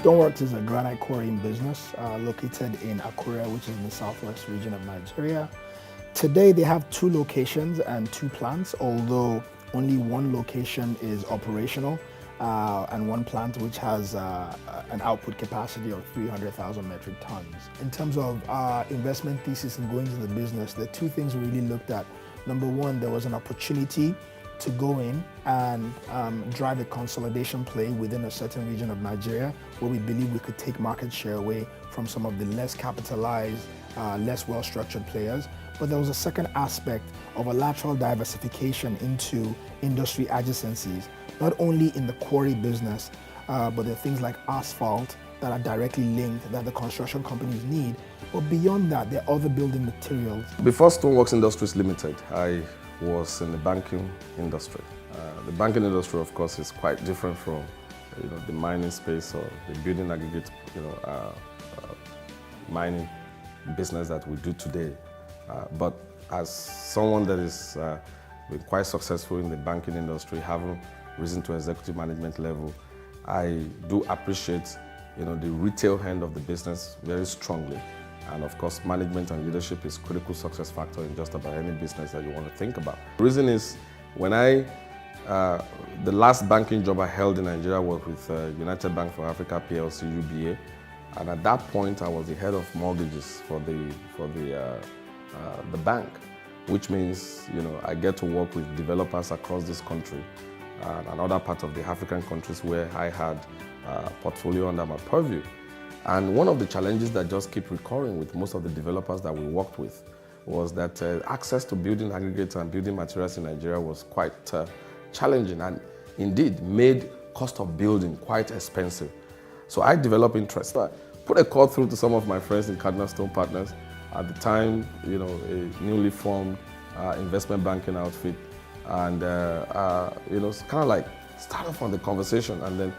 StoneWorks is a granite quarrying business located in Akure, which is in the southwest region of Nigeria. Today they have 2 locations and 2 plants, although only 1 location is operational and 1 plant which has an output capacity of 300,000 metric tons. In terms of our investment thesis in going into the business, the 2 things we really looked at. Number 1, there was an opportunity to go in and drive a consolidation play within a certain region of Nigeria where we believe we could take market share away from some of the less capitalized, less well-structured players. But there was a second aspect of a lateral diversification into industry adjacencies, not only in the quarry business, but there are things like asphalt that are directly linked that the construction companies need. But beyond that, there are other building materials. Before StoneWorks Industries Limited, I was in the banking industry. The banking industry, of course, is quite different from the mining space or the building aggregate mining business that we do today. But as someone that is been quite successful in the banking industry, having risen to executive management level, I do appreciate the retail end of the business very strongly. And of course, management and leadership is critical success factor in just about any business that you want to think about. The reason is, when the last banking job I held in Nigeria was with United Bank for Africa PLC, UBA. And at that point, I was the head of mortgages for the bank, which means I get to work with developers across this country and other parts of the African countries where I had a portfolio under my purview. And one of the challenges that just keep recurring with most of the developers that we worked with was that access to building aggregates and building materials in Nigeria was quite challenging and indeed made cost of building quite expensive. So I developed interest. I put a call through to some of my friends in Cardinal Stone Partners. At the time, a newly formed investment banking outfit, and kind of like start off on the conversation. And then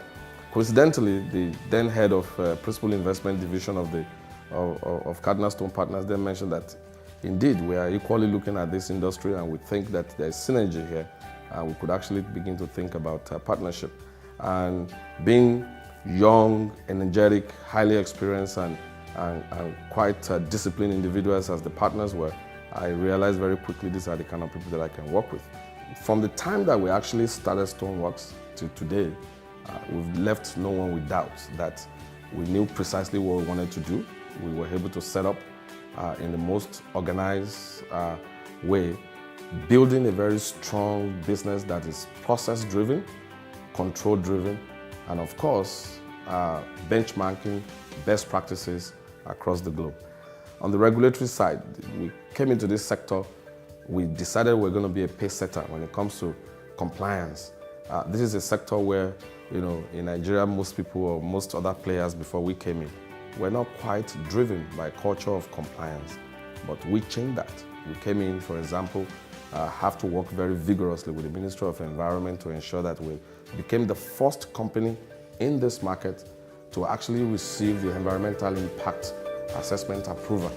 coincidentally, the then head of principal investment division of Cardinal Stone Partners then mentioned that indeed we are equally looking at this industry and we think that there's synergy here and we could actually begin to think about partnership. And being young, energetic, highly experienced and quite disciplined individuals as the partners were, I realized very quickly these are the kind of people that I can work with. From the time that we actually started StoneWorks to today, we've left no one with doubts that we knew precisely what we wanted to do. We were able to set up in the most organized way, building a very strong business that is process-driven, control-driven, and of course, benchmarking best practices across the globe. On the regulatory side, we came into this sector, we decided we're going to be a pace setter when it comes to compliance. This is a sector where, in Nigeria, most people or most other players before we came in were not quite driven by culture of compliance. But we changed that. We came in, for example, have to work very vigorously with the Ministry of Environment to ensure that we became the first company in this market to actually receive the environmental impact assessment approval.